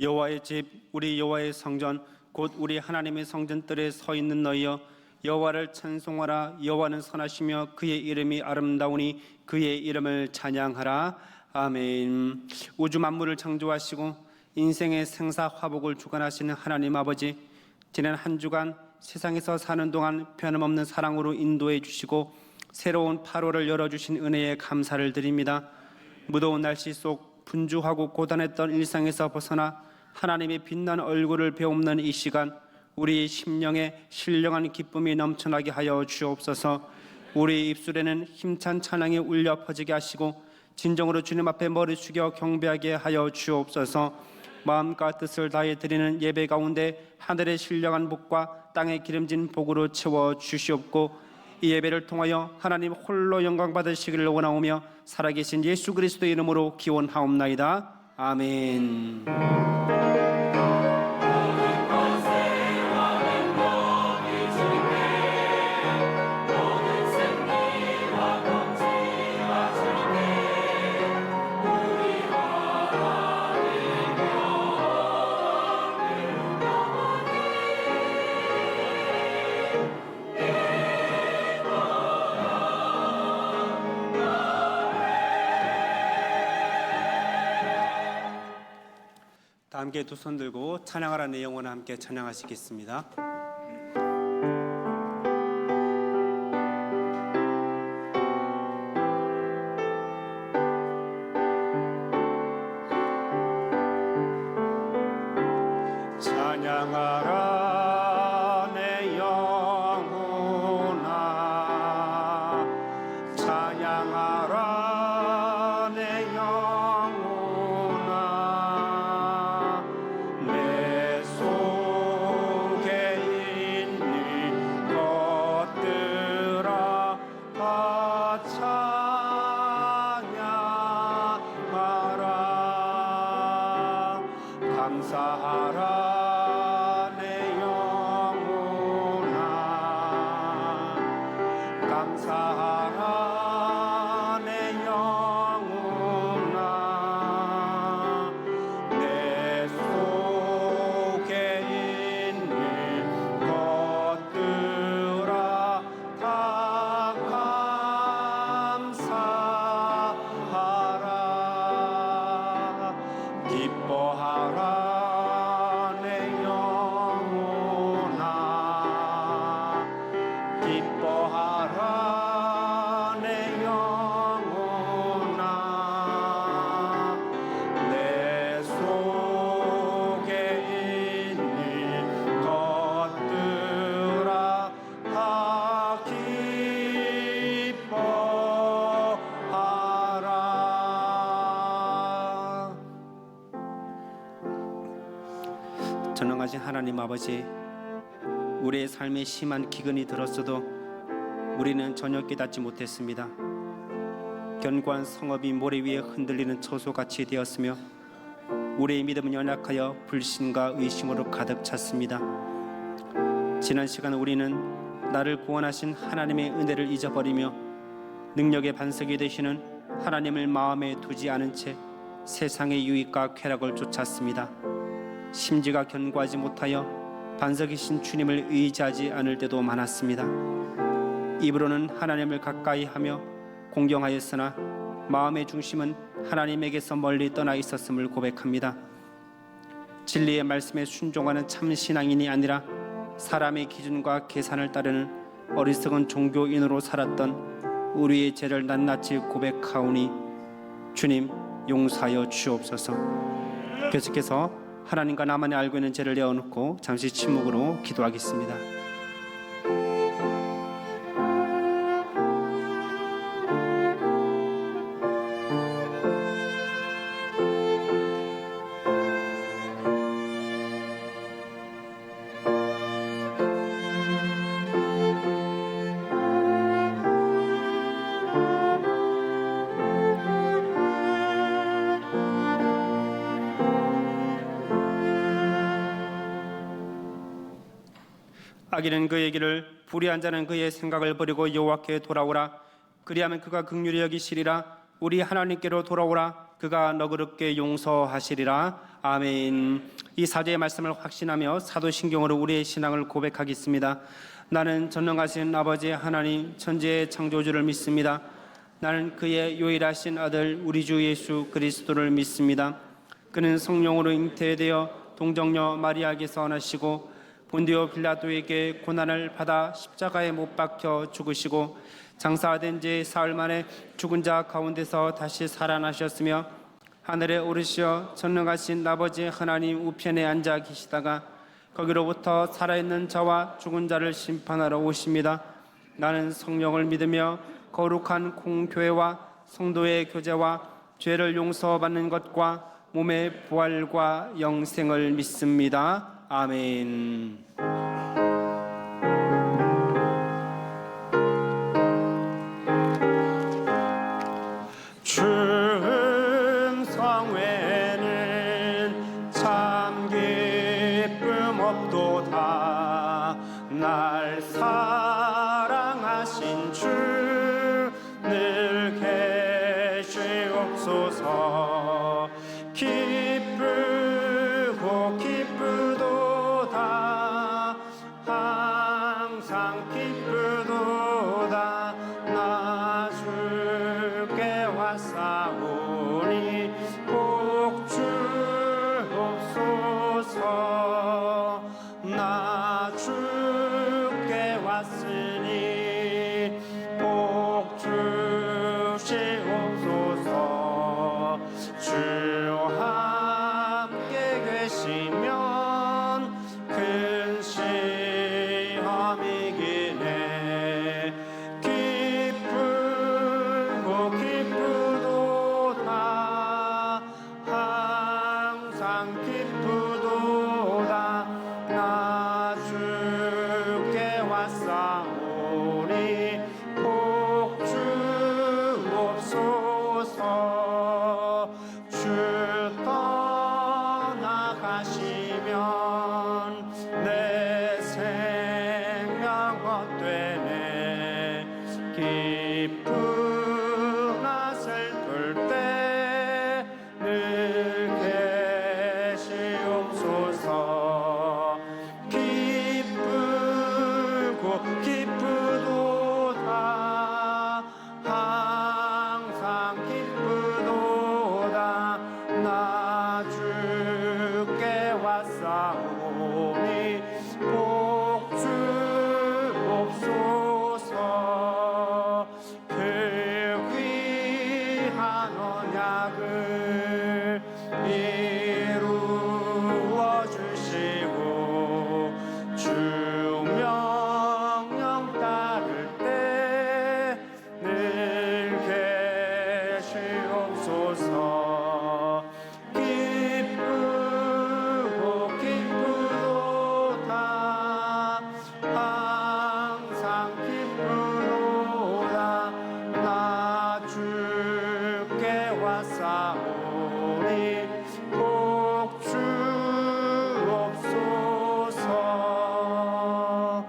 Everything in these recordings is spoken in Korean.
여호와의 집 우리 여호와의 성전 곧 우리 하나님의 성전들에 서 있는 너희여 여호와를 찬송하라. 여호와는 선하시며 그의 이름이 아름다우니 그의 이름을 찬양하라. 아멘. 우주 만물을 창조하시고 인생의 생사 화복을 주관하시는 하나님 아버지, 지난 한 주간 세상에서 사는 동안 변함없는 사랑으로 인도해 주시고 새로운 8월을 열어주신 은혜에 감사를 드립니다. 무더운 날씨 속 분주하고 고단했던 일상에서 벗어나 하나님의 빛난 얼굴을 배움는 이 시간, 우리 심령에 신령한 기쁨이 넘쳐나게 하여 주옵소서. 우리 입술에는 힘찬 찬양이 울려 퍼지게 하시고 진정으로 주님 앞에 머리 숙여 경배하게 하여 주옵소서. 마음과 뜻을 다해 드리는 예배 가운데 하늘의 신령한 복과 땅의 기름진 복으로 채워 주시옵고 이 예배를 통하여 하나님 홀로 영광 받으시기를 원하오며 살아계신 예수 그리스도의 이름으로 기원하옵나이다. 아멘. 다 함께 두 손 들고 찬양하라 내 영혼아 함께 찬양하시겠습니다. 찬양하라 내 영혼아 찬양하라 내 영혼아 내 속에 있는 것들아 다 찬양하라 감사하라 내 영혼아 감사하라 내 영혼아 내 속에 있는 것들아 다 감사하라 기뻐하라 내 영혼아 기뻐하라 내 영혼아 내 속에 있는 것들아 다 기뻐하라. 전능하신 하나님 아버지, 우리의 삶에 심한 기근이 들었어도 우리는 전혀 깨닫지 못했습니다. 견고한 성읍이 모래 위에 흔들리는 초소같이 되었으며 우리의 믿음은 연약하여 불신과 의심으로 가득 찼습니다. 지난 시간 우리는 나를 구원하신 하나님의 은혜를 잊어버리며 능력의 반석이 되시는 하나님을 마음에 두지 않은 채 세상의 유익과 쾌락을 쫓았습니다. 심지가 견고하지 못하여 반석이신 주님을 의지하지 않을 때도 많았습니다. 입으로는 하나님을 가까이 하며 공경하였으나 마음의 중심은 하나님에게서 멀리 떠나 있었음을 고백합니다. 진리의 말씀에 순종하는 참 신앙인이 아니라 사람의 기준과 계산을 따르는 어리석은 종교인으로 살았던 우리의 죄를 낱낱이 고백하오니 주님 용서하여 주옵소서. 계속해서 하나님과 나만이 알고 있는 죄를 내어놓고 잠시 침묵으로 기도하겠습니다. 악인은 그의 길을 불의한 자는 그의 생각을 버리고 여호와께 돌아오라. 그리하면 그가 긍휼히 여기시리라. 우리 하나님께로 돌아오라. 그가 너그럽게 용서하시리라. 아멘. 이 사제의 말씀을 확신하며 사도신경으로 우리의 신앙을 고백하겠습니다. 나는 전능하신 아버지 하나님 천지의 창조주를 믿습니다. 나는 그의 유일하신 아들 우리 주 예수 그리스도를 믿습니다. 그는 성령으로 잉태되어 동정녀 마리아에게서 나시고 본디오 빌라도에게 고난을 받아 십자가에 못 박혀 죽으시고 장사된 지 사흘 만에 죽은 자 가운데서 다시 살아나셨으며 하늘에 오르시어 전능하신 아버지 하나님 우편에 앉아 계시다가 거기로부터 살아있는 자와 죽은 자를 심판하러 오십니다. 나는 성령을 믿으며 거룩한 공교회와 성도의 교제와 죄를 용서받는 것과 몸의 부활과 영생을 믿습니다. 아멘. 충성회는 참 기쁨 없도다. 날 사랑하신 주 늘 계시옵소서. 기쁘고 기쁘도다. 항상 기쁘도다. 나 주께 왔사오니 복 주옵소서. 나 주께 왔으니 복 주시옵소서. 주 함께 계시면 큰 시험이기네. 기쁘고 기쁘도다. 항상 기쁘도다. 나 주께 왔사오니 복 주옵소서. 주 떠나가시면 내 생명 헛되네. 기쁘나 슬플 때 늘 계시옵소서. 기쁘고 기쁘도다. 항상 기쁘도다. 나 주께 왔사오니 복 주옵소서. 그 귀한 언약을 이루어 주시고 주 명령 따를 때 늘 계시옵소서. 기쁘고 기쁘도다. 항상 기쁘도다. 나 주께 왔사오니 복 주옵소서.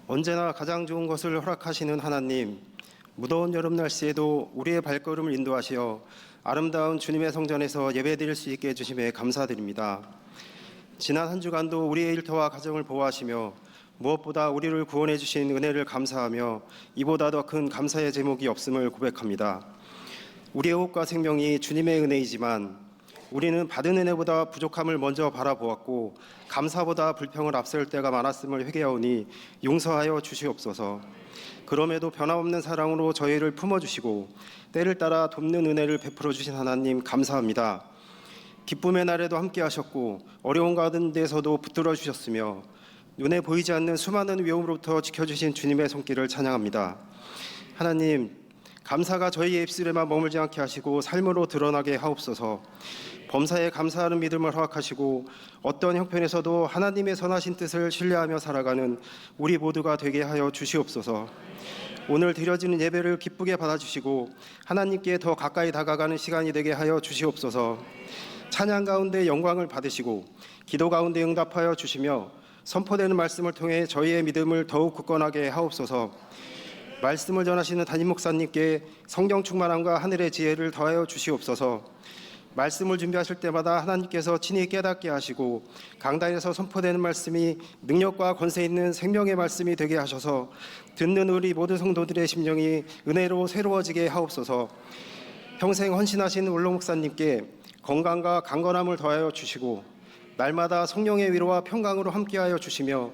언제나 가장 좋은 것을 허락하시는 하나님, 무더운 여름 날씨에도 우리의 발걸음을 인도하시어 아름다운 주님의 성전에서 예배드릴 수 있게 해주심에 감사드립니다. 지난 한 주간도 우리의 일터와 가정을 보호하시며 무엇보다 우리를 구원해 주신 은혜를 감사하며 이보다 더 큰 감사의 제목이 없음을 고백합니다. 우리의 호흡과 생명이 주님의 은혜이지만 우리는 받은 은혜보다 부족함을 먼저 바라보았고 감사보다 불평을 앞세울 때가 많았음을 회개하오니 용서하여 주시옵소서. 그럼에도 변함없는 사랑으로 저희를 품어주시고 때를 따라 돕는 은혜를 베풀어 주신 하나님 감사합니다. 기쁨의 날에도 함께 하셨고 어려운 가운데서도 붙들어 주셨으며 눈에 보이지 않는 수많은 위험으로부터 지켜주신 주님의 손길을 찬양합니다. 하나님, 감사가 저희의 입술에만 머물지 않게 하시고 삶으로 드러나게 하옵소서. 범사에 감사하는 믿음을 허락하시고 어떤 형편에서도 하나님의 선하신 뜻을 신뢰하며 살아가는 우리 모두가 되게 하여 주시옵소서. 오늘 드려지는 예배를 기쁘게 받아주시고 하나님께 더 가까이 다가가는 시간이 되게 하여 주시옵소서. 찬양 가운데 영광을 받으시고 기도 가운데 응답하여 주시며 선포되는 말씀을 통해 저희의 믿음을 더욱 굳건하게 하옵소서. 말씀을 전하시는 담임 목사님께 성령 충만함과 하늘의 지혜를 더하여 주시옵소서. 말씀을 준비하실 때마다 하나님께서 친히 깨닫게 하시고 강단에서 선포되는 말씀이 능력과 권세 있는 생명의 말씀이 되게 하셔서 듣는 우리 모든 성도들의 심령이 은혜로 새로워지게 하옵소서. 평생 헌신하신 울로 목사님께 건강과 강건함을 더하여 주시고 날마다 성령의 위로와 평강으로 함께하여 주시며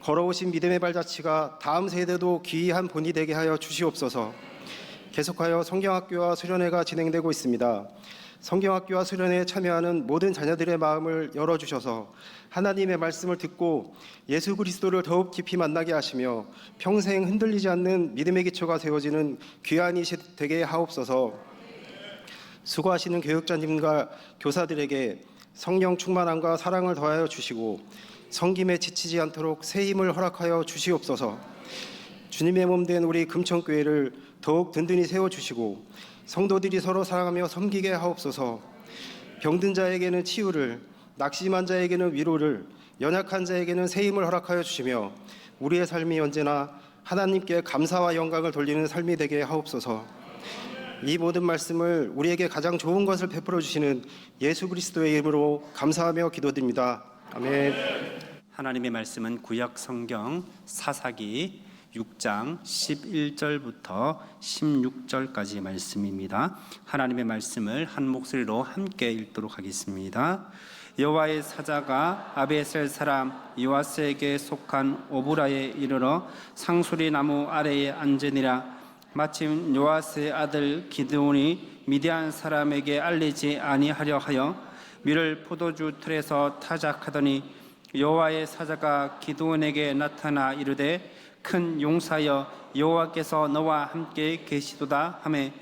걸어오신 믿음의 발자취가 다음 세대도 귀한 본이 되게 하여 주시옵소서. 계속하여 성경학교와 수련회가 진행되고 있습니다. 성경학교와 수련회에 참여하는 모든 자녀들의 마음을 열어주셔서 하나님의 말씀을 듣고 예수 그리스도를 더욱 깊이 만나게 하시며 평생 흔들리지 않는 믿음의 기초가 세워지는 귀한 이시 되게 하옵소서. 수고하시는 교육자님과 교사들에게 성령 충만함과 사랑을 더하여 주시고 섬김에 지치지 않도록 새 힘을 허락하여 주시옵소서. 주님의 몸 된 우리 금천교회를 더욱 든든히 세워주시고 성도들이 서로 사랑하며 섬기게 하옵소서. 병든 자에게는 치유를, 낙심한 자에게는 위로를, 연약한 자에게는 새 힘을 허락하여 주시며 우리의 삶이 언제나 하나님께 감사와 영광을 돌리는 삶이 되게 하옵소서. 이 모든 말씀을 우리에게 가장 좋은 것을 베풀어 주시는 예수 그리스도의 이름으로 감사하며 기도드립니다. 아멘. 하나님의 말씀은 구약 성경 사사기 6장 11절부터 16절까지 말씀입니다. 하나님의 말씀을 한 목소리로 함께 읽도록 하겠습니다. 여호와의 사자가 아베셀 사람 요아스에게 속한 오브라에 이르러 상수리 나무 아래에 앉으니라. 마침 요아스의 아들 기드온이 미디안 사람에게 알리지 아니하려 하여 밀을 포도주 틀에서 타작하더니 여호와의 사자가 기드온에게 나타나 이르되 큰 용사여 여호와께서 너와 함께 계시도다 하매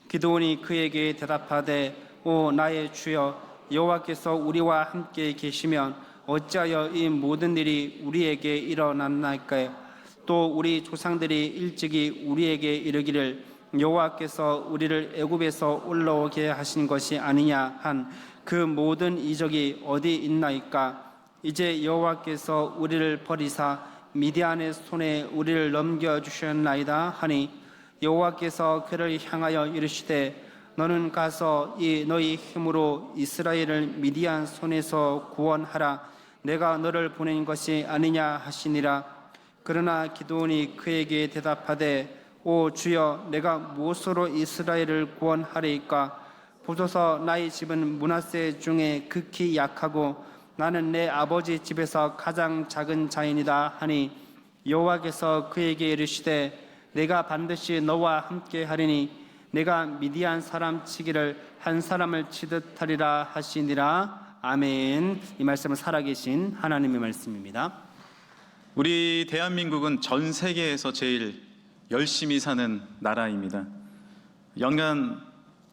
기드온이 그에게 대답하되 오 나의 주여 여호와께서 우리와 함께 계시면 어찌하여 이 모든 일이 우리에게 일어났나이까. 또 우리 조상들이 일찍이 우리에게 이르기를 여호와께서 우리를 애굽에서 올라오게 하신 것이 아니냐 한 그 모든 이적이 어디 있나이까. 이제 여호와께서 우리를 버리사 미디안의 손에 우리를 넘겨주셨나이다 하니 여호와께서 그를 향하여 이르시되 너는 가서 이 너희 힘으로 이스라엘을 미디안 손에서 구원하라. 내가 너를 보낸 것이 아니냐 하시니라. 그러나 기드온이 그에게 대답하되 오 주여 내가 무엇으로 이스라엘을 구원하리이까. 보소서 나의 집은 므낫세 중에 극히 약하고 나는 내 아버지 집에서 가장 작은 자이니라 하니 여호와께서 그에게 이르시되 내가 반드시 너와 함께 하리니 내가 미디안 사람 치기를 한 사람을 치듯 하리라 하시니라. 아멘. 이 말씀은 살아계신 하나님의 말씀입니다. 우리 대한민국은 전 세계에서 제일 열심히 사는 나라입니다. 연간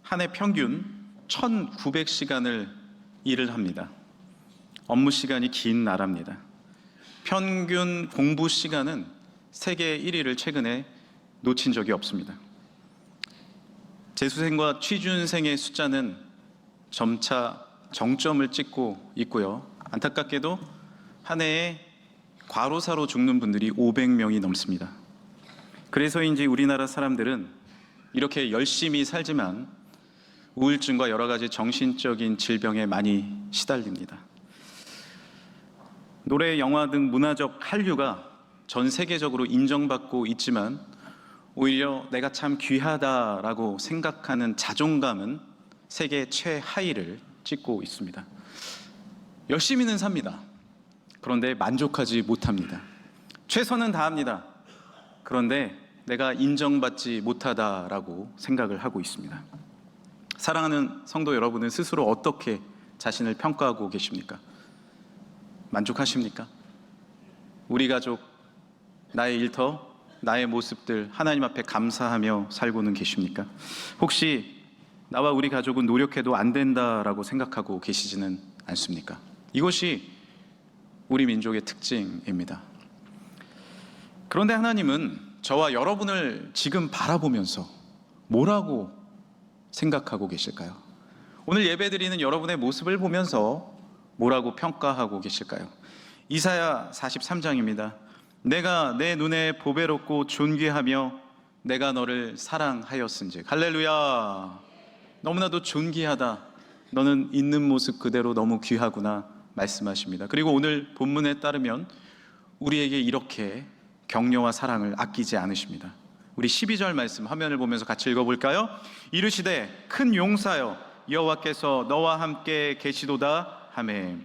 한 해 평균 1,900시간을 일을 합니다. 업무 시간이 긴 나라입니다. 평균 공부 시간은 세계 1위를 최근에 놓친 적이 없습니다. 재수생과 취준생의 숫자는 점차 정점을 찍고 있고요. 안타깝게도 한 해에 과로사로 죽는 분들이 500명이 넘습니다. 그래서인지 우리나라 사람들은 이렇게 열심히 살지만 우울증과 여러 가지 정신적인 질병에 많이 시달립니다. 노래, 영화 등 문화적 한류가 전 세계적으로 인정받고 있지만 오히려 내가 참 귀하다라고 생각하는 자존감은 세계 최하위를 찍고 있습니다. 열심히는 삽니다. 그런데 만족하지 못합니다. 최선은 다합니다. 그런데 내가 인정받지 못하다라고 생각을 하고 있습니다. 사랑하는 성도 여러분은 스스로 어떻게 자신을 평가하고 계십니까? 만족하십니까? 우리 가족, 나의 일터, 나의 모습들 하나님 앞에 감사하며 살고는 계십니까? 혹시 나와 우리 가족은 노력해도 안 된다라고 생각하고 계시지는 않습니까? 이것이 우리 민족의 특징입니다. 그런데 하나님은 저와 여러분을 지금 바라보면서 뭐라고 생각하고 계실까요? 오늘 예배드리는 여러분의 모습을 보면서 뭐라고 평가하고 계실까요? 이사야 43장입니다. 내가 내 눈에 보배롭고 존귀하며 내가 너를 사랑하였은즉. 할렐루야. 너무나도 존귀하다. 너는 있는 모습 그대로 너무 귀하구나 말씀하십니다. 그리고 오늘 본문에 따르면 우리에게 이렇게 격려와 사랑을 아끼지 않으십니다. 우리 12절 말씀 화면을 보면서 같이 읽어볼까요? 이르시되 큰 용사여 여호와께서 너와 함께 계시도다 하매.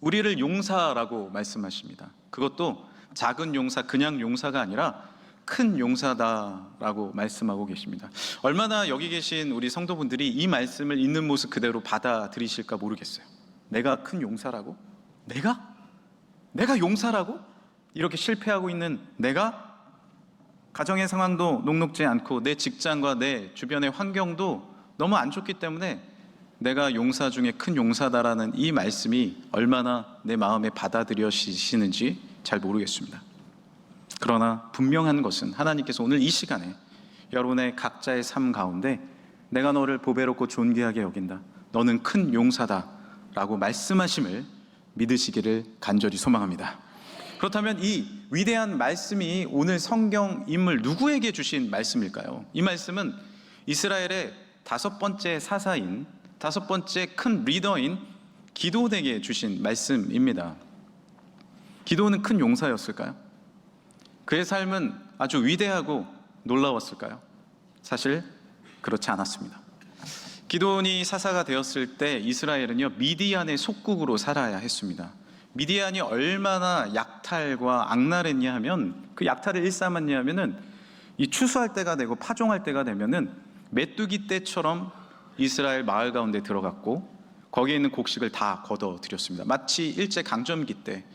우리를 용사라고 말씀하십니다. 그것도 작은 용사, 그냥 용사가 아니라 큰 용사다라고 말씀하고 계십니다. 얼마나 여기 계신 우리 성도분들이 이 말씀을 있는 모습 그대로 받아들이실까 모르겠어요. 내가 큰 용사라고? 내가 용사라고? 이렇게 실패하고 있는 내가? 가정의 상황도 녹록지 않고 내 직장과 내 주변의 환경도 너무 안 좋기 때문에 내가 용사 중에 큰 용사다라는 이 말씀이 얼마나 내 마음에 받아들여지시는지 잘 모르겠습니다. 그러나 분명한 것은 하나님께서 오늘 이 시간에 여러분의 각자의 삶 가운데 내가 너를 보배롭고 존귀하게 여긴다, 너는 큰 용사다 라고 말씀하심을 믿으시기를 간절히 소망합니다. 그렇다면 이 위대한 말씀이 오늘 성경 인물 누구에게 주신 말씀일까요? 이 말씀은 이스라엘의 다섯 번째 사사인, 다섯 번째 큰 리더인 기드온에게 주신 말씀입니다. 기드온은 큰 용사였을까요? 그의 삶은 아주 위대하고 놀라웠을까요? 사실 그렇지 않았습니다. 기드온이 사사가 되었을 때 이스라엘은요, 미디안의 속국으로 살아야 했습니다. 미디안이 얼마나 약탈과 악랄했냐 하면, 그 약탈을 일삼았냐 하면은 이 추수할 때가 되고 파종할 때가 되면은 메뚜기 떼처럼 이스라엘 마을 가운데 들어갔고 거기에 있는 곡식을 다 걷어들였습니다. 마치 일제 강점기 때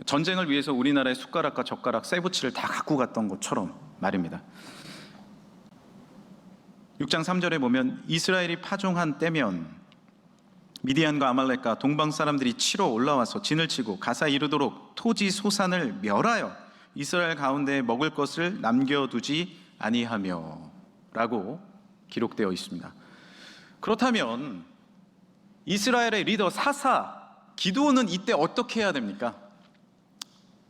전쟁을 위해서 우리나라의 숟가락과 젓가락, 쇠붙이를 다 갖고 갔던 것처럼 말입니다. 6장 3절에 보면 이스라엘이 파종한 때면 미디안과 아말렉과 동방 사람들이 치러 올라와서 진을 치고 가사 이르도록 토지 소산을 멸하여 이스라엘 가운데 먹을 것을 남겨두지 아니하며 라고 기록되어 있습니다. 그렇다면 이스라엘의 리더 사사 기드온은 이때 어떻게 해야 됩니까?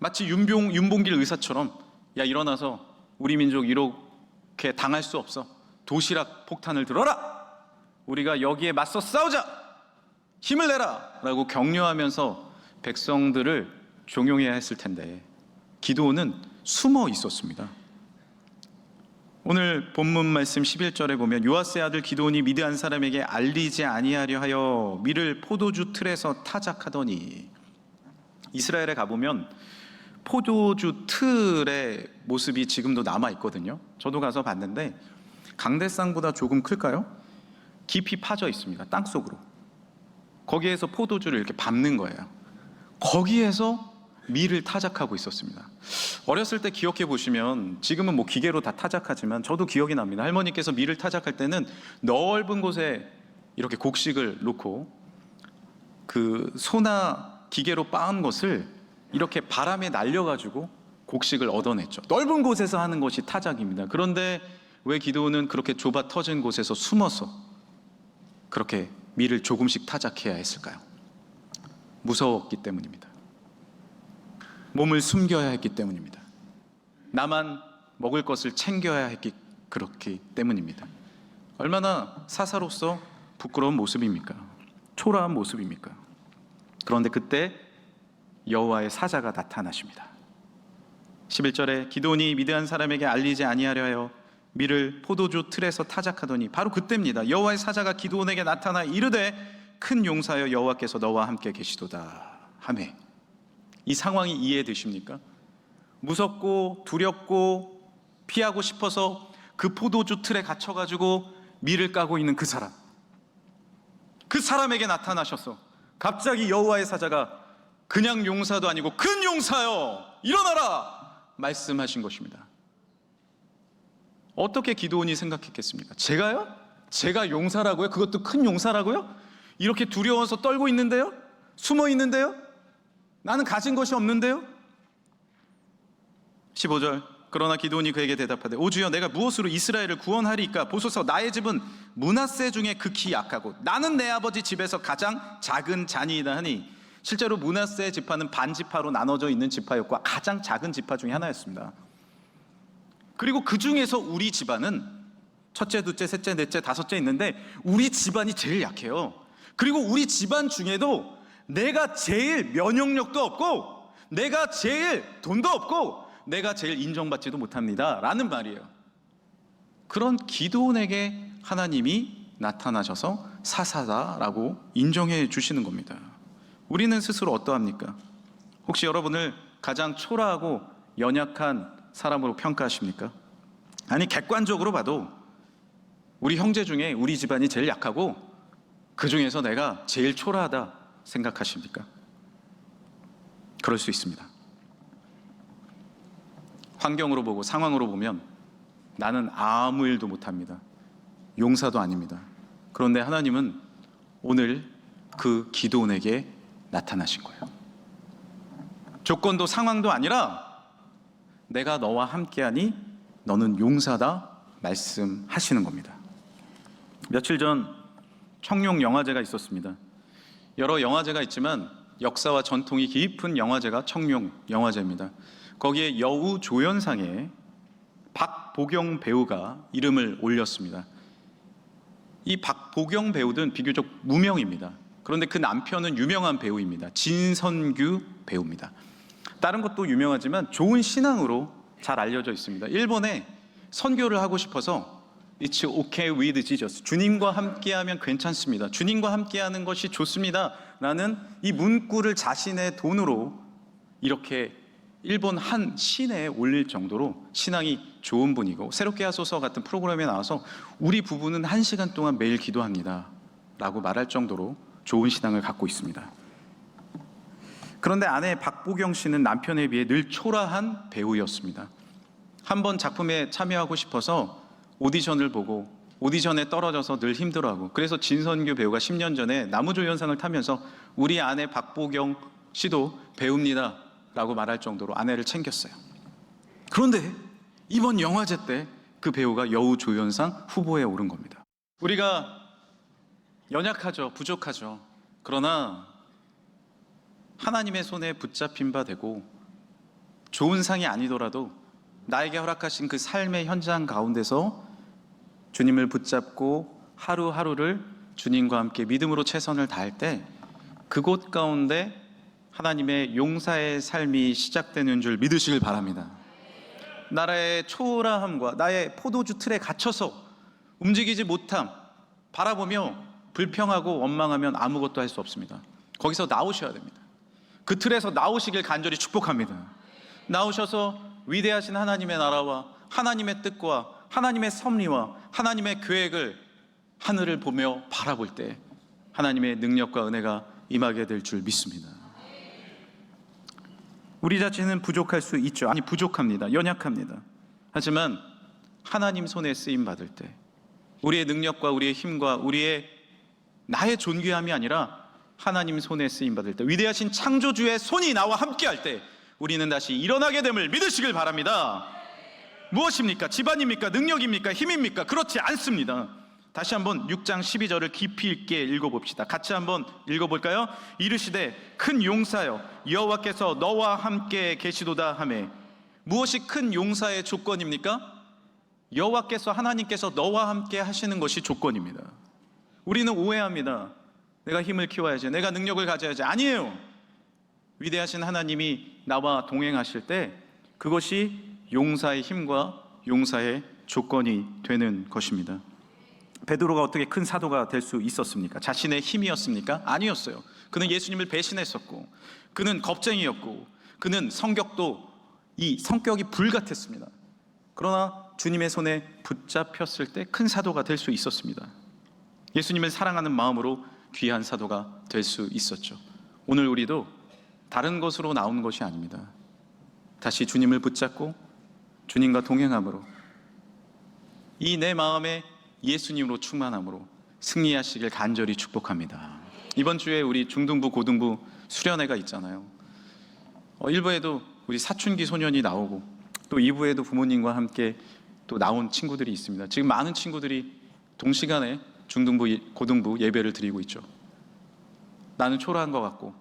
마치 윤봉길 의사처럼 야 일어나서 우리 민족 이렇게 당할 수 없어, 도시락 폭탄을 들어라, 우리가 여기에 맞서 싸우자, 힘을 내라 라고 격려하면서 백성들을 종용해야 했을 텐데 기드온은 숨어 있었습니다. 오늘 본문 말씀 11절에 보면 요아스의 아들 기드온이 미드안 사람에게 알리지 아니하려 하여 밀을 포도주 틀에서 타작하더니. 이스라엘에 가보면 포도주 틀의 모습이 지금도 남아있거든요. 저도 가서 봤는데 강대상보다 조금 클까요? 깊이 파져 있습니다. 땅속으로. 거기에서 포도주를 이렇게 밟는 거예요. 거기에서 밀을 타작하고 있었습니다. 어렸을 때 기억해 보시면, 지금은 뭐 기계로 다 타작하지만 저도 기억이 납니다. 할머니께서 밀을 타작할 때는 넓은 곳에 이렇게 곡식을 놓고 그 소나 기계로 빻은 것을 이렇게 바람에 날려가지고 곡식을 얻어냈죠. 넓은 곳에서 하는 것이 타작입니다. 그런데 왜 기드온은 그렇게 좁아 터진 곳에서 숨어서 그렇게 밀을 조금씩 타작해야 했을까요? 무서웠기 때문입니다. 몸을 숨겨야 했기 때문입니다. 나만 먹을 것을 챙겨야 했기 그렇기 때문입니다. 얼마나 사사로서 부끄러운 모습입니까? 초라한 모습입니까? 그런데 그때 여호와의 사자가 나타나십니다. 11절에 기드온이 미드안 사람에게 알리지 아니하려 하여 밀을 포도주 틀에서 타작하더니, 바로 그때입니다. 여호와의 사자가 기드온에게 나타나 이르되 큰 용사여 여호와께서 너와 함께 계시도다 하매. 이 상황이 이해되십니까? 무섭고 두렵고 피하고 싶어서 그 포도주 틀에 갇혀가지고 밀을 까고 있는 그 사람, 그 사람에게 나타나셔서 갑자기 여호와의 사자가 그냥 용사도 아니고 큰 용사여 일어나라 말씀하신 것입니다. 어떻게 기드온이 생각했겠습니까? 제가요? 제가 용사라고요? 그것도 큰 용사라고요? 이렇게 두려워서 떨고 있는데요? 숨어 있는데요? 나는 가진 것이 없는데요? 15절, 그러나 기드온이 그에게 대답하되 오 주여, 내가 무엇으로 이스라엘을 구원하리이까? 보소서, 나의 집은 므낫세 중에 극히 약하고 나는 내 아버지 집에서 가장 작은 자니이다 하니. 실제로 므낫세 지파는 반지파로 나눠져 있는 지파였고 가장 작은 지파 중에 하나였습니다. 그리고 그 중에서 우리 집안은 첫째, 둘째, 셋째, 넷째, 다섯째 있는데 우리 집안이 제일 약해요. 그리고 우리 집안 중에도 내가 제일 면역력도 없고 내가 제일 돈도 없고 내가 제일 인정받지도 못합니다 라는 말이에요. 그런 기드온에게 하나님이 나타나셔서 사사다라고 인정해 주시는 겁니다. 우리는 스스로 어떠합니까? 혹시 여러분을 가장 초라하고 연약한 사람으로 평가하십니까? 아니, 객관적으로 봐도 우리 형제 중에 우리 집안이 제일 약하고 그 중에서 내가 제일 초라하다 생각하십니까? 그럴 수 있습니다. 환경으로 보고 상황으로 보면 나는 아무 일도 못합니다. 용사도 아닙니다. 그런데 하나님은 오늘 그 기드온에게 나타나신 거예요. 조건도 상황도 아니라 내가 너와 함께하니 너는 용사다 말씀하시는 겁니다. 며칠 전 청룡 영화제가 있었습니다. 여러 영화제가 있지만 역사와 전통이 깊은 영화제가 청룡 영화제입니다. 거기에 여우 조연상에 박보경 배우가 이름을 올렸습니다. 이 박보경 배우는 비교적 무명입니다. 그런데 그 남편은 유명한 배우입니다. 진선규 배우입니다. 다른 것도 유명하지만 좋은 신앙으로 잘 알려져 있습니다. 일본에 선교를 하고 싶어서 It's okay with Jesus, 주님과 함께하면 괜찮습니다, 주님과 함께하는 것이 좋습니다 라는 이 문구를 자신의 돈으로 이렇게 일본 한 시내에 올릴 정도로 신앙이 좋은 분이고, 새롭게 하소서 같은 프로그램에 나와서 우리 부부는 1시간 동안 매일 기도합니다 라고 말할 정도로 좋은 신앙을 갖고 있습니다. 그런데 아내 박보경 씨는 남편에 비해 늘 초라한 배우였습니다. 한번 작품에 참여하고 싶어서 오디션을 보고 오디션에 떨어져서 늘 힘들어하고, 그래서 진선규 배우가 10년 전에 나무조연상을 타면서 우리 아내 박보경 씨도 배우입니다 라고 말할 정도로 아내를 챙겼어요. 그런데 이번 영화제 때 그 배우가 여우조연상 후보에 오른 겁니다. 우리가 연약하죠, 부족하죠. 그러나 하나님의 손에 붙잡힌 바 되고 좋은 상이 아니더라도 나에게 허락하신 그 삶의 현장 가운데서 주님을 붙잡고 하루하루를 주님과 함께 믿음으로 최선을 다할 때 그곳 가운데 하나님의 용사의 삶이 시작되는 줄 믿으시길 바랍니다. 나라의 초라함과 나의 포도주 틀에 갇혀서 움직이지 못함 바라보며 불평하고 원망하면 아무것도 할 수 없습니다. 거기서 나오셔야 됩니다. 그 틀에서 나오시길 간절히 축복합니다. 나오셔서 위대하신 하나님의 나라와 하나님의 뜻과 하나님의 섭리와 하나님의 계획을 하늘을 보며 바라볼 때 하나님의 능력과 은혜가 임하게 될 줄 믿습니다. 우리 자체는 부족할 수 있죠. 아니, 부족합니다. 연약합니다. 하지만 하나님 손에 쓰임 받을 때 우리의 능력과 우리의 힘과 우리의 나의 존귀함이 아니라 하나님 손에 쓰임 받을 때, 위대하신 창조주의 손이 나와 함께할 때 우리는 다시 일어나게 됨을 믿으시길 바랍니다. 무엇입니까? 집안입니까? 능력입니까? 힘입니까? 그렇지 않습니다. 다시 한번 6장 12절을 깊이 있게 읽어봅시다. 같이 한번 읽어볼까요? 이르시되 큰 용사여 여호와께서 너와 함께 계시도다 하매. 무엇이 큰 용사의 조건입니까? 여호와께서, 하나님께서 너와 함께 하시는 것이 조건입니다. 우리는 오해합니다. 내가 힘을 키워야지, 내가 능력을 가져야지. 아니에요. 위대하신 하나님이 나와 동행하실 때 그것이 용사의 힘과 용사의 조건이 되는 것입니다. 베드로가 어떻게 큰 사도가 될 수 있었습니까? 자신의 힘이었습니까? 아니었어요. 그는 예수님을 배신했었고, 그는 겁쟁이였고, 그는 성격이 불같았습니다. 그러나 주님의 손에 붙잡혔을 때 큰 사도가 될 수 있었습니다. 예수님을 사랑하는 마음으로 귀한 사도가 될 수 있었죠. 오늘 우리도 다른 것으로 나온 것이 아닙니다. 다시 주님을 붙잡고 주님과 동행함으로, 이 내 마음에 예수님으로 충만함으로 승리하시길 간절히 축복합니다. 이번 주에 우리 중등부, 고등부 수련회가 있잖아요. 1부에도 우리 사춘기 소년이 나오고 또 2부에도 부모님과 함께 또 나온 친구들이 있습니다. 지금 많은 친구들이 동시간에 중등부, 고등부 예배를 드리고 있죠. 나는 초라한 것 같고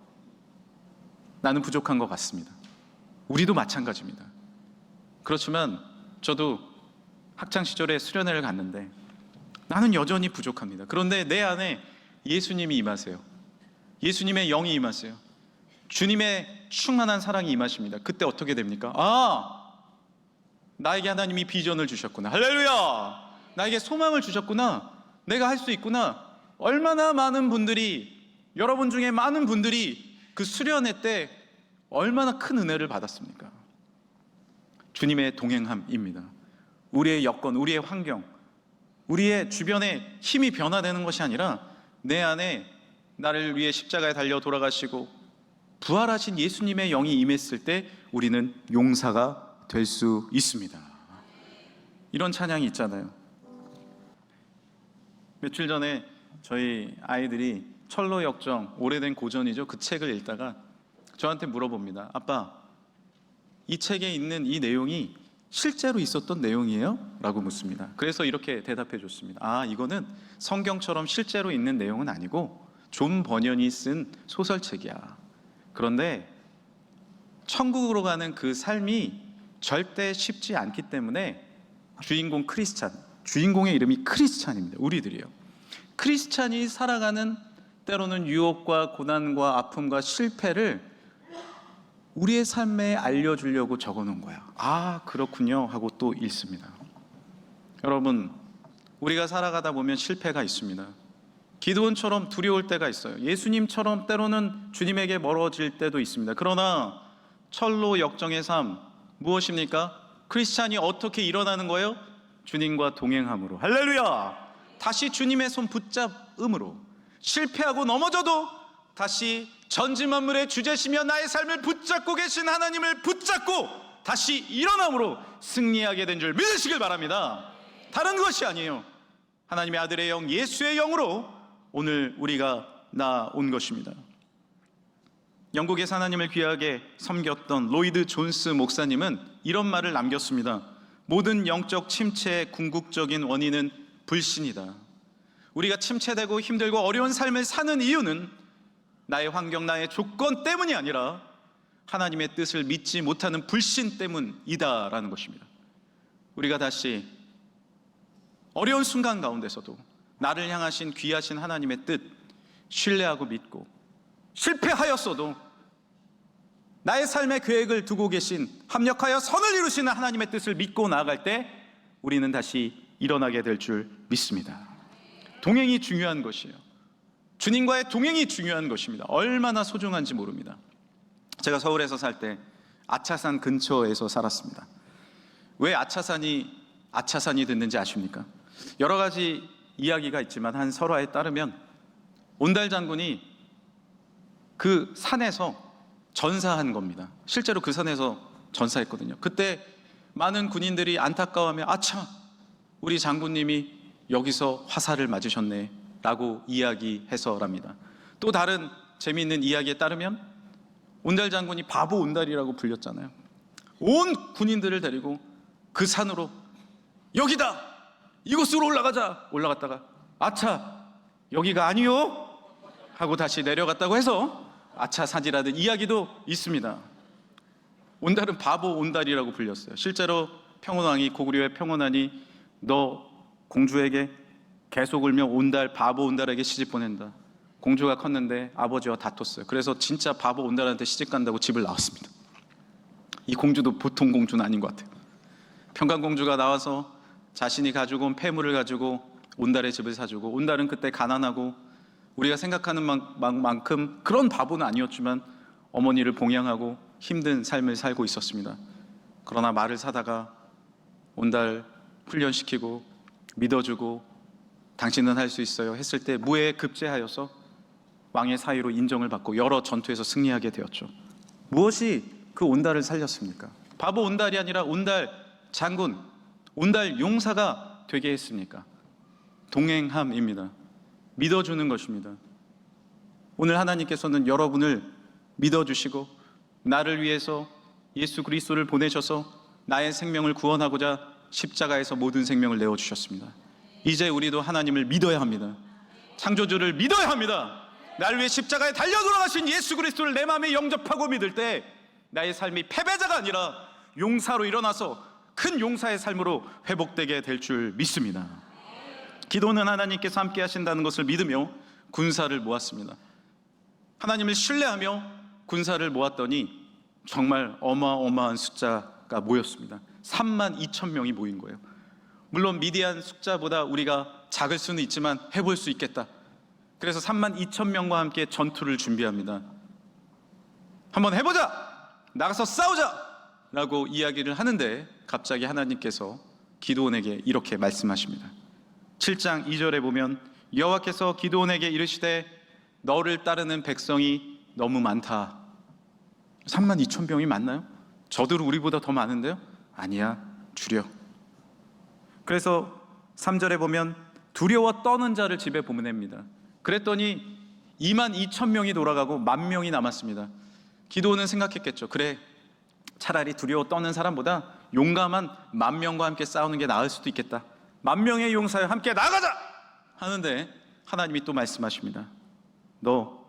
나는 부족한 것 같습니다. 우리도 마찬가지입니다. 그렇지만 저도 학창 시절에 수련회를 갔는데 나는 여전히 부족합니다. 그런데 내 안에 예수님이 임하세요. 예수님의 영이 임하세요. 주님의 충만한 사랑이 임하십니다. 그때 어떻게 됩니까? 나에게 하나님이 비전을 주셨구나. 할렐루야! 나에게 소망을 주셨구나. 내가 할 수 있구나. 얼마나 많은 분들이, 여러분 중에 많은 분들이 그 수련회 때 얼마나 큰 은혜를 받았습니까? 주님의 동행함입니다. 우리의 여건, 우리의 환경, 우리의 주변에 힘이 변화되는 것이 아니라 내 안에 나를 위해 십자가에 달려 돌아가시고 부활하신 예수님의 영이 임했을 때 우리는 용사가 될 수 있습니다. 이런 찬양이 있잖아요. 며칠 전에 저희 아이들이 철로역정, 오래된 고전이죠. 그 책을 읽다가 저한테 물어봅니다. 아빠, 이 책에 있는 이 내용이 실제로 있었던 내용이에요? 라고 묻습니다. 그래서 이렇게 대답해 줬습니다. 이거는 성경처럼 실제로 있는 내용은 아니고 존 버년이 쓴 소설책이야. 그런데 천국으로 가는 그 삶이 절대 쉽지 않기 때문에 주인공 크리스찬, 주인공의 이름이 크리스찬입니다. 우리들이요. 크리스찬이 살아가는 때로는 유혹과 고난과 아픔과 실패를 우리의 삶에 알려주려고 적어놓은 거야. 그렇군요 하고 또 읽습니다. 여러분, 우리가 살아가다 보면 실패가 있습니다. 기드온처럼 두려울 때가 있어요. 예수님처럼 때로는 주님에게 멀어질 때도 있습니다. 그러나 철로 역정의 삶 무엇입니까? 크리스찬이 어떻게 일어나는 거예요? 주님과 동행함으로. 할렐루야! 다시 주님의 손 붙잡음으로. 실패하고 넘어져도 다시 전지만물의 주제시며 나의 삶을 붙잡고 계신 하나님을 붙잡고 다시 일어남으로 승리하게 된 줄 믿으시길 바랍니다. 다른 것이 아니에요. 하나님의 아들의 영, 예수의 영으로 오늘 우리가 나온 것입니다. 영국에서 하나님을 귀하게 섬겼던 로이드 존스 목사님은 이런 말을 남겼습니다. 모든 영적 침체의 궁극적인 원인은 불신이다. 우리가 침체되고 힘들고 어려운 삶을 사는 이유는 나의 환경, 나의 조건 때문이 아니라 하나님의 뜻을 믿지 못하는 불신 때문이다라는 것입니다. 우리가 다시 어려운 순간 가운데서도 나를 향하신 귀하신 하나님의 뜻 신뢰하고 믿고, 실패하였어도 나의 삶의 계획을 두고 계신, 합력하여 선을 이루시는 하나님의 뜻을 믿고 나아갈 때 우리는 다시 일어나게 될 줄 믿습니다. 동행이 중요한 것이에요. 주님과의 동행이 중요한 것입니다. 얼마나 소중한지 모릅니다. 제가 서울에서 살 때 아차산 근처에서 살았습니다. 왜 아차산이 됐는지 아십니까? 여러 가지 이야기가 있지만 한 설화에 따르면 온달 장군이 그 산에서 전사한 겁니다. 실제로 그 산에서 전사했거든요. 그때 많은 군인들이 안타까워하며 우리 장군님이 여기서 화살을 맞으셨네 라고 이야기해서랍니다. 또 다른 재미있는 이야기에 따르면 온달 장군이 바보 온달이라고 불렸잖아요. 온 군인들을 데리고 그 산으로 여기다! 이곳으로 올라갔다가 여기가 아니요 하고 다시 내려갔다고 해서 아차산이라는 이야기도 있습니다. 온달은 바보 온달이라고 불렸어요. 실제로 평온왕이, 고구려의 평온왕이 너 공주에게 계속 울며 온달, 바보 온달에게 시집 보낸다. 공주가 컸는데 아버지와 다퉜어요. 그래서 진짜 바보 온달한테 시집 간다고 집을 나왔습니다. 이 공주도 보통 공주는 아닌 것 같아요. 평강공주가 나와서 자신이 가지고 온 폐물을 가지고 온달의 집을 사주고, 온달은 그때 가난하고 우리가 생각하는 만큼 그런 바보는 아니었지만 어머니를 봉양하고 힘든 삶을 살고 있었습니다. 그러나 말을 사다가 온달 훈련시키고 믿어주고 당신은 할 수 있어요 했을 때 무에 급제하여서 왕의 사위로 인정을 받고 여러 전투에서 승리하게 되었죠. 무엇이 그 온달을 살렸습니까? 바보 온달이 아니라 온달 장군, 온달 용사가 되게 했습니까? 동행함입니다. 믿어주는 것입니다. 오늘 하나님께서는 여러분을 믿어주시고 나를 위해서 예수 그리스도를 보내셔서 나의 생명을 구원하고자 십자가에서 모든 생명을 내어주셨습니다. 이제 우리도 하나님을 믿어야 합니다. 창조주를 믿어야 합니다. 나를 위해 십자가에 달려 돌아가신 예수 그리스도를 내 마음에 영접하고 믿을 때 나의 삶이 패배자가 아니라 용사로 일어나서 큰 용사의 삶으로 회복되게 될 줄 믿습니다. 기도는 하나님께서 함께 하신다는 것을 믿으며 군사를 모았습니다. 하나님을 신뢰하며 군사를 모았더니 정말 어마어마한 숫자가 모였습니다. 32,000명이 모인 거예요. 물론 미디안 숫자보다 우리가 작을 수는 있지만 해볼 수 있겠다. 그래서 32,000명과 함께 전투를 준비합니다. 한번 해보자! 나가서 싸우자! 라고 이야기를 하는데 갑자기 하나님께서 기드온에게 이렇게 말씀하십니다. 7장 2절에 보면 여호와께서 기드온에게 이르시되 너를 따르는 백성이 너무 많다. 32,000명이 맞나요? 저들 우리보다 더 많은데요? 아니야, 줄여. 그래서 3절에 보면 두려워 떠는 자를 집에 보냅니다. 그랬더니 22,000명이 돌아가고 10,000명이 남았습니다. 기드온은 생각했겠죠. 그래, 차라리 두려워 떠는 사람보다 용감한 10,000명과 함께 싸우는 게 나을 수도 있겠다. 10,000명의 용사여 함께 나가자! 하는데 하나님이 또 말씀하십니다. 너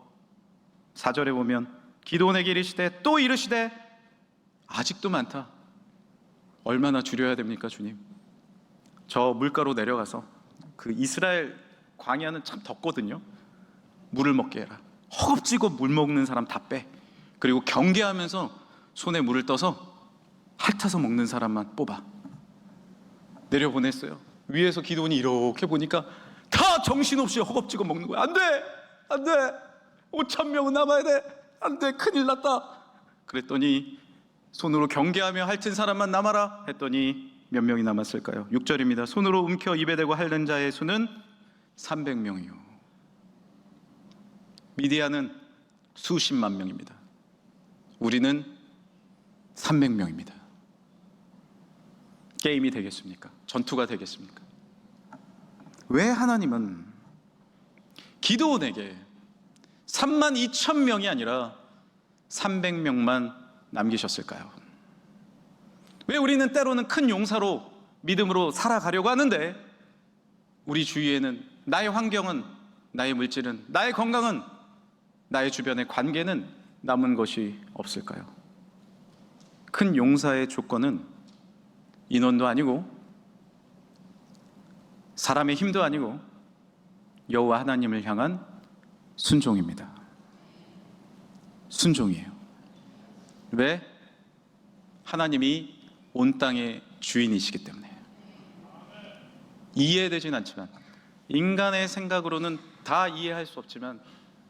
4절에 보면 기드온에게 이르시되 또 이르시되 아직도 많다. 얼마나 줄여야 됩니까, 주님? 저 물가로 내려가서 그 이스라엘 광야는 참 덥거든요. 물을 먹게 해라. 허겁지겁 물 먹는 사람 다 빼. 그리고 경계하면서 손에 물을 떠서 핥아서 먹는 사람만 뽑아. 내려보냈어요. 위에서 기드온이 이렇게 보니까 다 정신없이 허겁지겁 먹는 거야. 안 돼! 안 돼! 5,000명은 남아야 돼! 안 돼! 큰일 났다! 그랬더니 손으로 경계하며 핥은 사람만 남아라 했더니 몇 명이 남았을까요? 6절입니다. 손으로 움켜 입에 대고 핥는 자의 수는 300명이요. 미디안은 수십만 명입니다. 우리는 300명입니다. 게임이 되겠습니까? 전투가 되겠습니까? 왜 하나님은 기드온에게 32,000명이 아니라 300명만 남기셨을까요? 왜 우리는 때로는 큰 용사로 믿음으로 살아가려고 하는데 우리 주위에는 나의 환경은, 나의 물질은, 나의 건강은, 나의 주변의 관계는 남은 것이 없을까요? 큰 용사의 조건은 인원도 아니고 사람의 힘도 아니고 여호와 하나님을 향한 순종입니다. 순종이에요. 왜? 하나님이 온 땅의 주인이시기 때문에. 이해되진 않지만, 인간의 생각으로는 다 이해할 수 없지만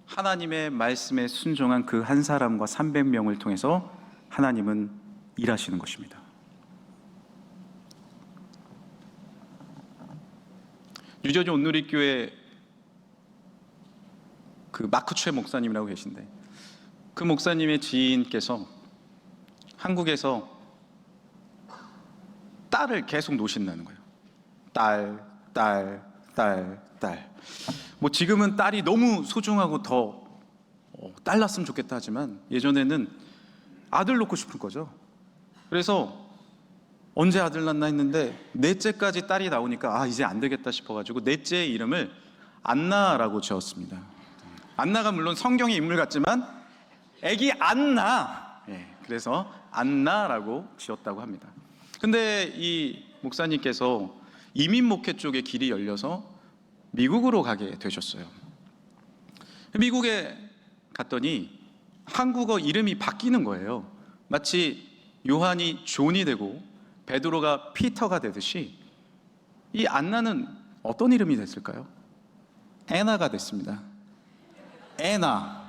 하나님의 말씀에 순종한 그 한 사람과 300명을 통해서 하나님은 일하시는 것입니다. 뉴저지 온누리교회 그 마크 최 목사님이라고 계신데, 그 목사님의 지인께서 한국에서 딸을 계속 놓으신다는 거예요. 딸. 뭐 지금은 딸이 너무 소중하고 더 딸 낳았으면 좋겠다 하지만 예전에는 아들 놓고 싶은 거죠. 그래서 언제 아들 낳나 했는데 넷째까지 딸이 나오니까 이제 안 되겠다 싶어가지고 넷째의 이름을 안나라고 지었습니다. 안나가 물론 성경의 인물 같지만 애기 안나, 그래서 안나라고 지었다고 합니다. 근데 이 목사님께서 이민 목회 쪽에 길이 열려서 미국으로 가게 되셨어요. 미국에 갔더니 한국어 이름이 바뀌는 거예요. 마치 요한이 존이 되고 베드로가 피터가 되듯이 이 안나는 어떤 이름이 됐을까요? 애나가 됐습니다. 애나.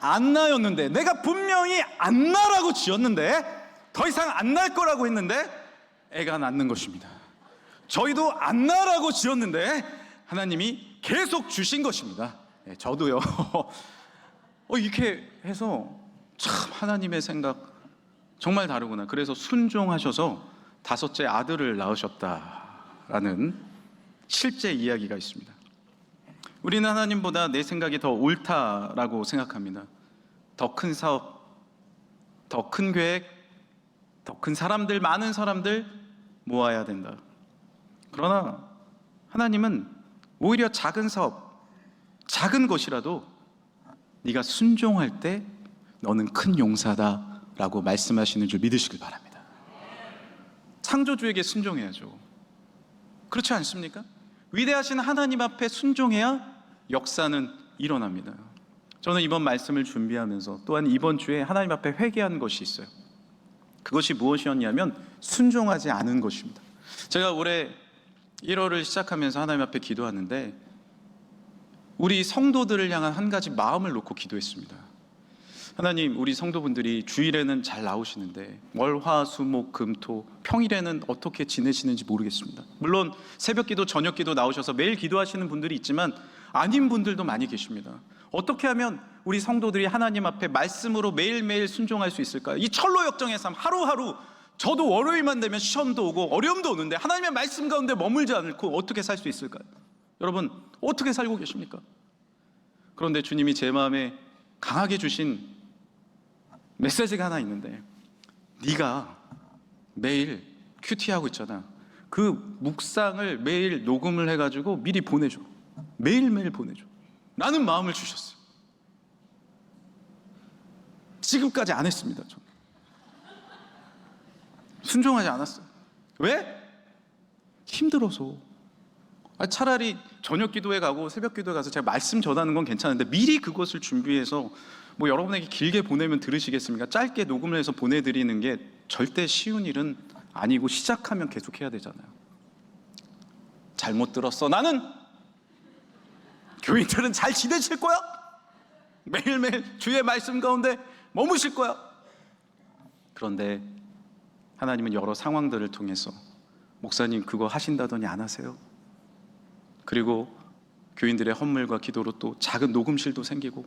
안나였는데, 내가 분명히 안나라고 지었는데, 더 이상 안 날 거라고 했는데 애가 낳는 것입니다. 저희도 안나라고 지었는데 하나님이 계속 주신 것입니다. 저도요. 이렇게 해서 참 하나님의 생각 정말 다르구나. 그래서 순종하셔서 5째 아들을 낳으셨다라는 실제 이야기가 있습니다. 우리는 하나님보다 내 생각이 더 옳다라고 생각합니다. 더 큰 사업, 더 큰 계획, 더 큰 사람들, 많은 사람들 모아야 된다. 그러나 하나님은 오히려 작은 사업, 작은 것이라도 네가 순종할 때 너는 큰 용사다라고 말씀하시는 줄 믿으시길 바랍니다. 창조주에게 순종해야죠. 그렇지 않습니까? 위대하신 하나님 앞에 순종해야 역사는 일어납니다. 저는 이번 말씀을 준비하면서 또한 이번 주에 하나님 앞에 회개한 것이 있어요. 그것이 무엇이었냐면 순종하지 않은 것입니다. 제가 올해 1월을 시작하면서 하나님 앞에 기도하는데 우리 성도들을 향한 한 가지 마음을 놓고 기도했습니다. 하나님, 우리 성도분들이 주일에는 잘 나오시는데 월, 화, 수, 목, 금, 토, 평일에는 어떻게 지내시는지 모르겠습니다. 물론 새벽 기도, 저녁 기도 나오셔서 매일 기도하시는 분들이 있지만 아닌 분들도 많이 계십니다. 어떻게 하면 우리 성도들이 하나님 앞에 말씀으로 매일매일 순종할 수 있을까요? 이 철로 역정의 삶, 하루하루 저도 월요일만 되면 시험도 오고 어려움도 오는데 하나님의 말씀 가운데 머물지 않고 어떻게 살 수 있을까요? 여러분, 어떻게 살고 계십니까? 그런데 주님이 제 마음에 강하게 주신 메시지가 하나 있는데, 네가 매일 큐티하고 있잖아. 그 묵상을 매일 녹음을 해가지고 미리 보내줘. 매일매일 보내줘. 라는 마음을 주셨어요. 지금까지 안 했습니다. 저는 순종하지 않았어요. 왜? 힘들어서. 차라리 저녁 기도회 가고 새벽 기도회 가서 제가 말씀 전하는 건 괜찮은데 미리 그것을 준비해서 뭐 여러분에게 길게 보내면 들으시겠습니까? 짧게 녹음을 해서 보내드리는 게 절대 쉬운 일은 아니고 시작하면 계속 해야 되잖아요. 잘못 들었어. 나는 교인들은 잘 지내실 거야? 매일매일 주의 말씀 가운데 머무실 거야? 그런데 하나님은 여러 상황들을 통해서 목사님 그거 하신다더니 안 하세요? 그리고 교인들의 헌물과 기도로 또 작은 녹음실도 생기고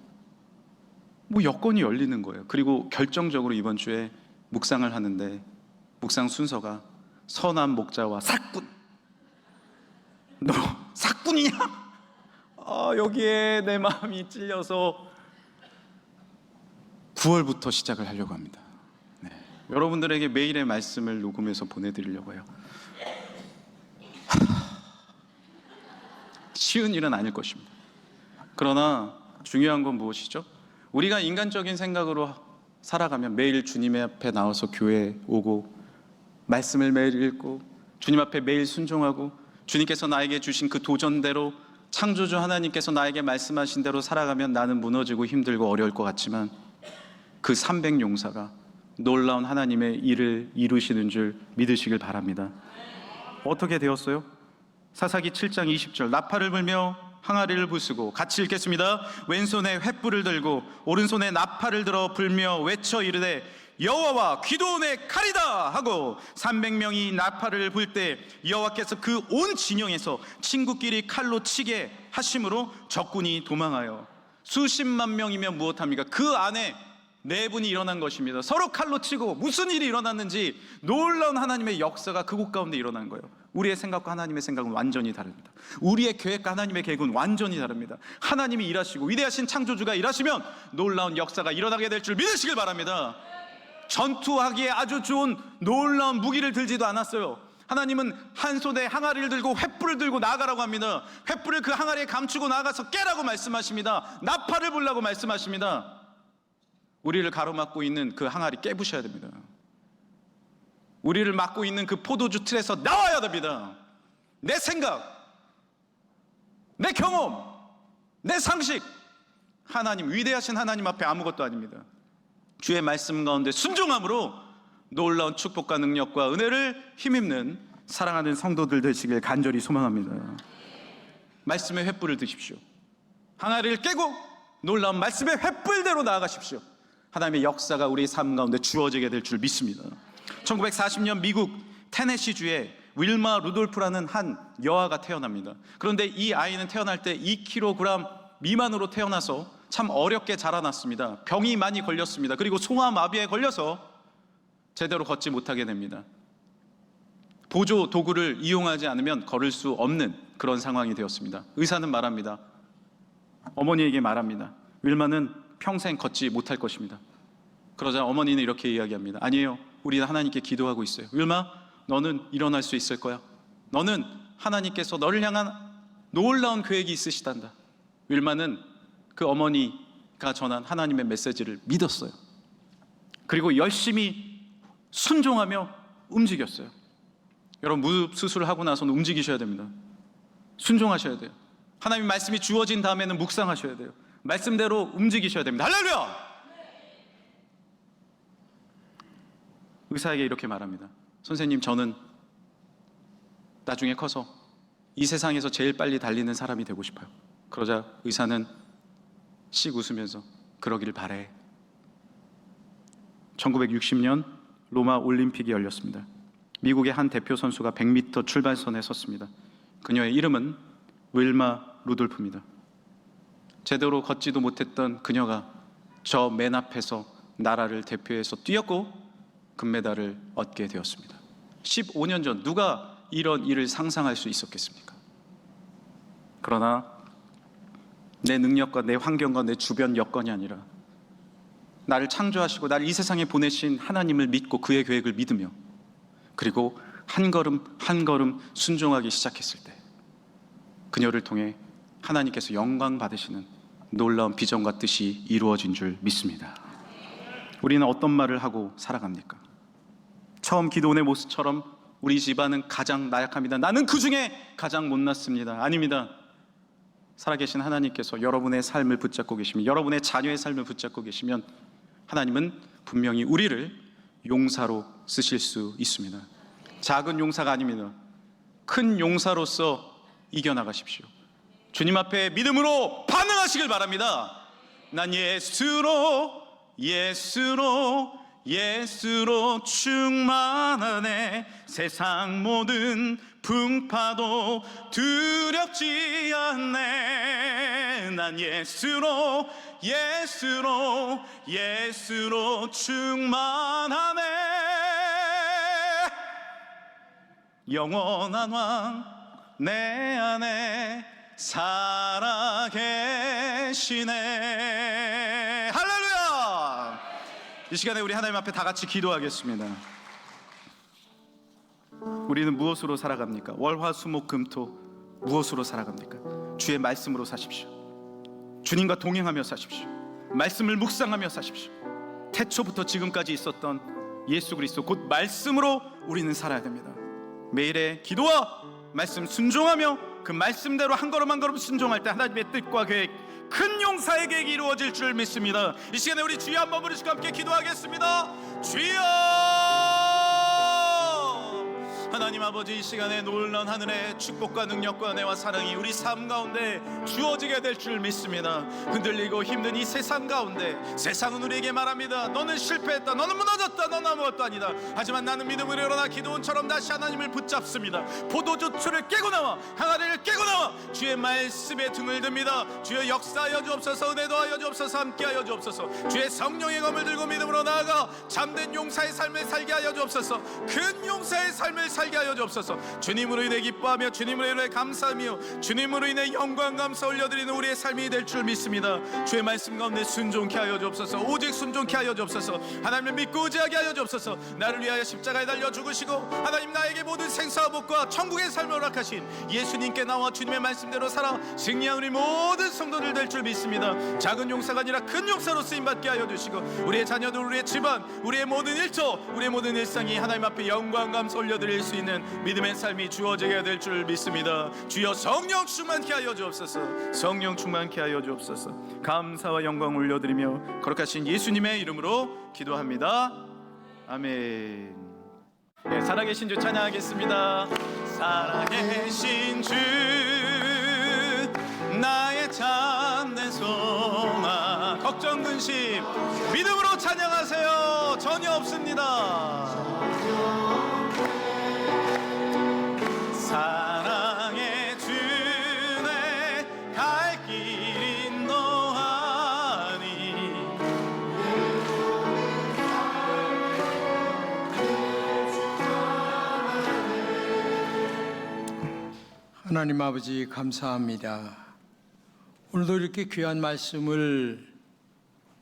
뭐 여건이 열리는 거예요. 그리고 결정적으로 이번 주에 묵상을 하는데 묵상 순서가 선한 목자와 삭군. 너 삭군이냐? 여기에 내 마음이 찔려서 9월부터 시작을 하려고 합니다. 네. 여러분들에게 매일의 말씀을 녹음해서 보내드리려고 해요. 쉬운 일은 아닐 것입니다. 그러나 중요한 건 무엇이죠? 우리가 인간적인 생각으로 살아가면 매일 주님의 앞에 나와서 교회에 오고 말씀을 매일 읽고 주님 앞에 매일 순종하고 주님께서 나에게 주신 그 도전대로 창조주 하나님께서 나에게 말씀하신 대로 살아가면 나는 무너지고 힘들고 어려울 것 같지만 그 300용사가 놀라운 하나님의 일을 이루시는 줄 믿으시길 바랍니다. 어떻게 되었어요? 사사기 7장 20절 나팔을 불며 항아리를 부수고 같이 읽겠습니다. 왼손에 횃불을 들고 오른손에 나팔을 들어 불며 외쳐 이르되 여호와와 기드온의 칼이다 하고 300명이 나팔을 불 때 여호와께서 그 온 진영에서 친구끼리 칼로 치게 하심으로 적군이 도망하여 수십만 명이면 무엇합니까? 그 안에 내분이 일어난 것입니다. 서로 칼로 치고 무슨 일이 일어났는지 놀라운 하나님의 역사가 그곳 가운데 일어난 거예요. 우리의 생각과 하나님의 생각은 완전히 다릅니다. 우리의 계획과 하나님의 계획은 완전히 다릅니다. 하나님이 일하시고 위대하신 창조주가 일하시면 놀라운 역사가 일어나게 될 줄 믿으시길 바랍니다. 전투하기에 아주 좋은 놀라운 무기를 들지도 않았어요. 하나님은 한 손에 항아리를 들고 횃불을 들고 나아가라고 합니다. 횃불을 그 항아리에 감추고 나아가서 깨라고 말씀하십니다. 나팔을 불라고 말씀하십니다. 우리를 가로막고 있는 그 항아리 깨부셔야 됩니다. 우리를 막고 있는 그 포도주 틀에서 나와야 됩니다. 내 생각, 내 경험, 내 상식, 하나님, 위대하신 하나님 앞에 아무것도 아닙니다. 주의 말씀 가운데 순종함으로 놀라운 축복과 능력과 은혜를 힘입는 사랑하는 성도들 되시길 간절히 소망합니다. 말씀의 횃불을 드십시오. 항아리를 깨고 놀라운 말씀의 횃불대로 나아가십시오. 하나님의 역사가 우리의 삶 가운데 주어지게 될 줄 믿습니다. 1940년 미국 테네시주에 윌마 루돌프라는 한 여아가 태어납니다. 그런데 이 아이는 태어날 때 2kg 미만으로 태어나서 참 어렵게 자라났습니다. 병이 많이 걸렸습니다. 그리고 소아마비에 걸려서 제대로 걷지 못하게 됩니다. 보조 도구를 이용하지 않으면 걸을 수 없는 그런 상황이 되었습니다. 의사는 말합니다. 어머니에게 말합니다. 윌마는 평생 걷지 못할 것입니다. 그러자 어머니는 이렇게 이야기합니다. 아니에요. 우리는 하나님께 기도하고 있어요. 윌마, 너는 일어날 수 있을 거야. 너는 하나님께서 너를 향한 놀라운 계획이 있으시단다. 윌마는 그 어머니가 전한 하나님의 메시지를 믿었어요. 그리고 열심히 순종하며 움직였어요. 여러분 무릎 수술하고 나서는 움직이셔야 됩니다. 순종하셔야 돼요. 하나님 말씀이 주어진 다음에는 묵상하셔야 돼요. 말씀대로 움직이셔야 됩니다. 할렐루야! 의사에게 이렇게 말합니다. 선생님, 저는 나중에 커서 이 세상에서 제일 빨리 달리는 사람이 되고 싶어요. 그러자 의사는 씩 웃으면서 그러기를 바래. 1960년 로마 올림픽이 열렸습니다. 미국의 한 대표 선수가 100m 출발선에 섰습니다. 그녀의 이름은 윌마 루돌프입니다. 제대로 걷지도 못했던 그녀가 저 맨 앞에서 나라를 대표해서 뛰었고 금메달을 얻게 되었습니다. 15년 전 누가 이런 일을 상상할 수 있었겠습니까? 그러나 내 능력과 내 환경과 내 주변 여건이 아니라 나를 창조하시고 나를 이 세상에 보내신 하나님을 믿고 그의 계획을 믿으며 그리고 한 걸음 한 걸음 순종하기 시작했을 때 그녀를 통해 하나님께서 영광 받으시는 놀라운 비전과 뜻이 이루어진 줄 믿습니다. 우리는 어떤 말을 하고 살아갑니까? 처음 기도원의 모습처럼 우리 집안은 가장 나약합니다. 나는 그 중에 가장 못났습니다. 아닙니다. 살아계신 하나님께서 여러분의 삶을 붙잡고 계시면, 여러분의 자녀의 삶을 붙잡고 계시면 하나님은 분명히 우리를 용사로 쓰실 수 있습니다. 작은 용사가 아닙니다. 큰 용사로서 이겨나가십시오. 주님 앞에 믿음으로 반응하시길 바랍니다. 난 예수로 충만하네. 세상 모든 풍파도 두렵지 않네. 난 예수로 충만하네. 영원한 왕 내 안에 살아계시네. 할렐루야! 이 시간에 우리 하나님 앞에 다 같이 기도하겠습니다. 우리는 무엇으로 살아갑니까? 월화수목금토 무엇으로 살아갑니까? 주의 말씀으로 사십시오. 주님과 동행하며 사십시오. 말씀을 묵상하며 사십시오. 태초부터 지금까지 있었던 예수 그리스도 곧 말씀으로 우리는 살아야 됩니다. 매일의 기도와 말씀 순종하며 그 말씀대로 한 걸음 한 걸음 순종할 때 하나님의 뜻과 계획, 큰 용사의 계획이 이루어질 줄 믿습니다. 이 시간에 우리 주여 한번 부르시고 함께 기도하겠습니다. 주여! 하나님 아버지, 이 시간에 놀라운 하늘의 축복과 능력과 은혜와 사랑이 우리 삶 가운데 주어지게 될 줄 믿습니다. 흔들리고 힘든 이 세상 가운데 세상은 우리에게 말합니다. 너는 실패했다, 너는 무너졌다, 너는 아무것도 아니다. 하지만 나는 믿음으로 일어나 기도원처럼 다시 하나님을 붙잡습니다. 포도주틀을 깨고 나와 항아리를 깨고 나와 주의 말씀에 등을 듭니다. 주여 역사하여 주옵소서, 은혜 더하여 주옵소서, 함께하여 주옵소서. 주의 성령의 검을 들고 믿음으로 나아가 참된 용사의 삶을 살게 하여 주옵소서. 큰 용사의 삶을 살게 하여 주옵소서. 주님으로 인해 기뻐하며 주님으로 인해 감사하며 주님으로 인해 영광 감사 올려드리는 우리의 삶이 될 줄 믿습니다. 주의 말씀 가운데 순종케 하여 주옵소서. 오직 순종케 하여 주옵소서. 하나님을 믿고 의지하게 하여 주옵소서. 나를 위하여 십자가에 달려 죽으시고 하나님 나에게 모든 생사와 복과 천국의 삶을 허락하신 예수님께 나와 주님의 말씀대로 살아 승리한 우리 모든 성도들 될 줄 믿습니다. 작은 용사가 아니라 큰 용사로 쓰임받게 하여 주시고 우리의 자녀들, 우리의 집안, 우리의 모든 일터, 우리의 모든 일상이 하나님 앞에 영광 감사 올려드릴 수 있는 믿음의 삶이 주어지게 될 줄 믿습니다. 주여 성령 충만케 하여 주옵소서. 성령 충만케 하여 주옵소서. 감사와 영광 올려드리며 거룩하신 예수님의 이름으로 기도합니다. 아멘. 네, 살아계신 주 찬양하겠습니다. 살아계신 주 나의 참된 소망. 걱정 근심 믿음으로 찬양하세요. 전혀 없습니다. 사랑의 주내 갈 길 인도하니 하나님 아버지 감사합니다. 오늘도 이렇게 귀한 말씀을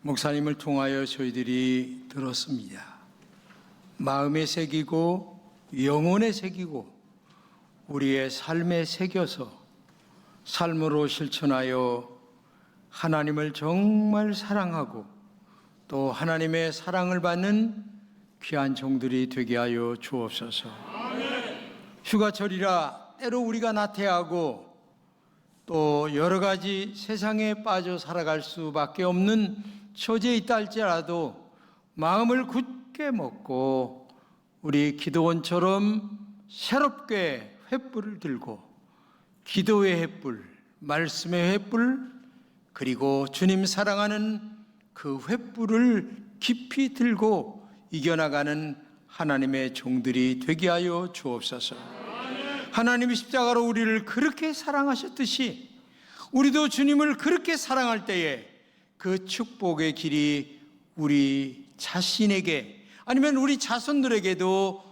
목사님을 통하여 저희들이 들었습니다. 마음에 새기고 영혼에 새기고 우리의 삶에 새겨서 삶으로 실천하여 하나님을 정말 사랑하고 또 하나님의 사랑을 받는 귀한 종들이 되게 하여 주옵소서. 휴가철이라 때로 우리가 나태하고 또 여러 가지 세상에 빠져 살아갈 수밖에 없는 처지에 있다 할지라도 마음을 굳게 먹고 우리 기도원처럼 새롭게 횃불을 들고 기도의 횃불, 말씀의 횃불, 그리고 주님 사랑하는 그 횃불을 깊이 들고 이겨나가는 하나님의 종들이 되게 하여 주옵소서. 하나님이 십자가로 우리를 그렇게 사랑하셨듯이 우리도 주님을 그렇게 사랑할 때에 그 축복의 길이 우리 자신에게 아니면 우리 자손들에게도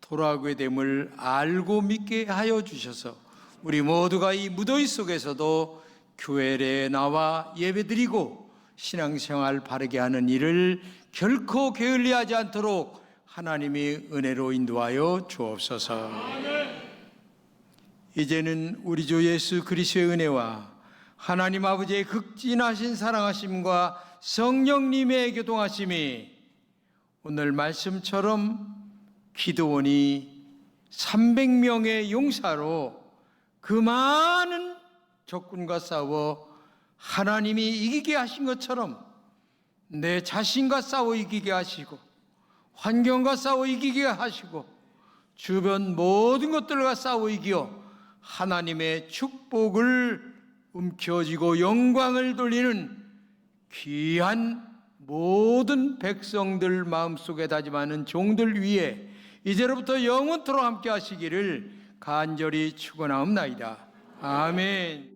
돌아오게 됨을 알고 믿게 하여 주셔서 우리 모두가 이 무더위 속에서도 교회에 나와 예배드리고 신앙생활 바르게 하는 일을 결코 게을리하지 않도록 하나님이 은혜로 인도하여 주옵소서. 이제는 우리 주 예수 그리스도의 은혜와 하나님 아버지의 극진하신 사랑하심과 성령님의 교통하심이 오늘 말씀처럼 기도원이 300명의 용사로 그 많은 적군과 싸워 하나님이 이기게 하신 것처럼 내 자신과 싸워 이기게 하시고 환경과 싸워 이기게 하시고 주변 모든 것들과 싸워 이겨 하나님의 축복을 움켜쥐고 영광을 돌리는 귀한 모든 백성들 마음속에 다짐하는 종들 위에 이제로부터 영원토록 함께 하시기를 간절히 축원하옵나이다. 아멘.